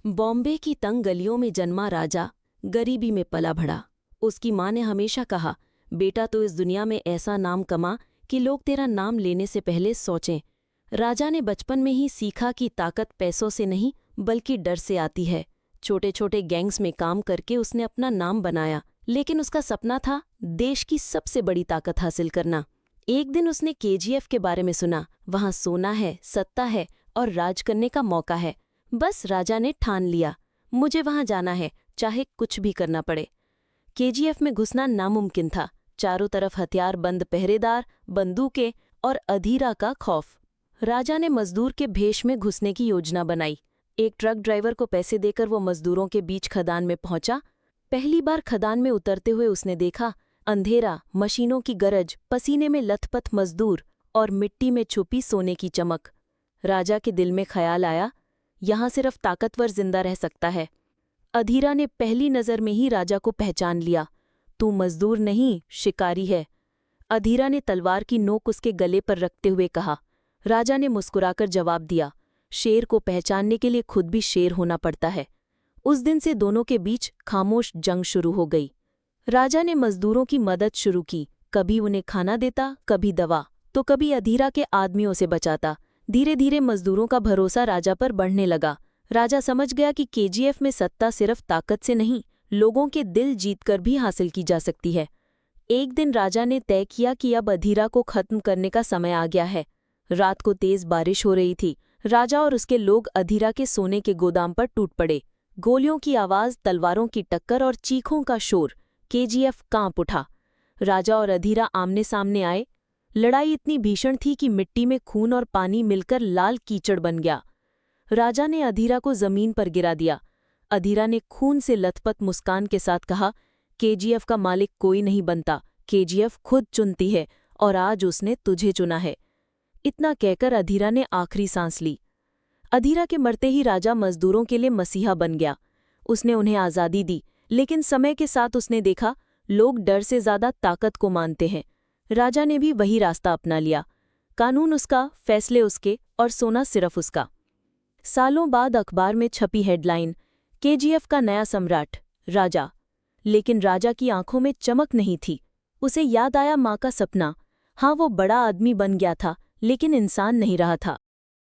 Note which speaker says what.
Speaker 1: बॉम्बे की तंग गलियों में जन्मा राजा गरीबी में पला बढ़ा। उसकी माँ ने हमेशा कहा, बेटा तो इस दुनिया में ऐसा नाम कमा कि लोग तेरा नाम लेने से पहले सोचें। राजा ने बचपन में ही सीखा कि ताकत पैसों से नहीं बल्कि डर से आती है। छोटे छोटे गैंग्स में काम करके उसने अपना नाम बनाया, लेकिन उसका सपना था देश की सबसे बड़ी ताकत हासिल करना। एक दिन उसने केजीएफ के बारे में सुना। वहां सोना है, सत्ता है और राज करने का मौका है। बस राजा ने ठान लिया, मुझे वहां जाना है, चाहे कुछ भी करना पड़े। केजीएफ में घुसना नामुमकिन था। चारों तरफ हथियार बंद पहरेदार, बंदूकें और अधीरा का खौफ। राजा ने मजदूर के भेष में घुसने की योजना बनाई। एक ट्रक ड्राइवर को पैसे देकर वो मजदूरों के बीच खदान में पहुंचा। पहली बार खदान में उतरते हुए उसने देखा अंधेरा, मशीनों की गरज, पसीने में लथपथ मजदूर और मिट्टी में छुपी सोने की चमक। राजा के दिल में ख्याल आया, यहाँ सिर्फ ताकतवर जिंदा रह सकता है। अधीरा ने पहली नज़र में ही राजा को पहचान लिया। तू मजदूर नहीं, शिकारी है। अधीरा ने तलवार की नोक उसके गले पर रखते हुए कहा। राजा ने मुस्कुराकर जवाब दिया, शेर को पहचानने के लिए खुद भी शेर होना पड़ता है। उस दिन से दोनों के बीच खामोश जंग शुरू हो गई। राजा ने मजदूरों की मदद शुरू की। कभी उन्हें खाना देता, कभी दवा, तो कभी अधीरा के आदमियों से बचाता। धीरे धीरे मजदूरों का भरोसा राजा पर बढ़ने लगा। राजा समझ गया कि केजीएफ में सत्ता सिर्फ ताकत से नहीं, लोगों के दिल जीतकर भी हासिल की जा सकती है। एक दिन राजा ने तय किया कि अब अधीरा को खत्म करने का समय आ गया है। रात को तेज बारिश हो रही थी। राजा और उसके लोग अधीरा के सोने के गोदाम पर टूट पड़े। गोलियों की आवाज़, तलवारों की टक्कर और चीखों का शोर। केजीएफ कांप उठा। राजा और अधीरा आमने सामने आए। लड़ाई इतनी भीषण थी कि मिट्टी में खून और पानी मिलकर लाल कीचड़ बन गया। राजा ने अधीरा को जमीन पर गिरा दिया। अधीरा ने खून से लथपथ मुस्कान के साथ कहा, केजीएफ का मालिक कोई नहीं बनता, केजीएफ खुद चुनती है और आज उसने तुझे चुना है। इतना कहकर अधीरा ने आखिरी सांस ली। अधीरा के मरते ही राजा मजदूरों के लिए मसीहा बन गया। उसने उन्हें आज़ादी दी, लेकिन समय के साथ उसने देखा लोग डर से ज्यादा ताकत को मानते हैं। राजा ने भी वही रास्ता अपना लिया। कानून उसका, फैसले उसके और सोना सिर्फ उसका। सालों बाद अखबार में छपी हेडलाइन, केजीएफ का नया सम्राट राजा। लेकिन राजा की आंखों में चमक नहीं थी। उसे याद आया माँ का सपना। हाँ, वो बड़ा आदमी बन गया था, लेकिन इंसान नहीं रहा था।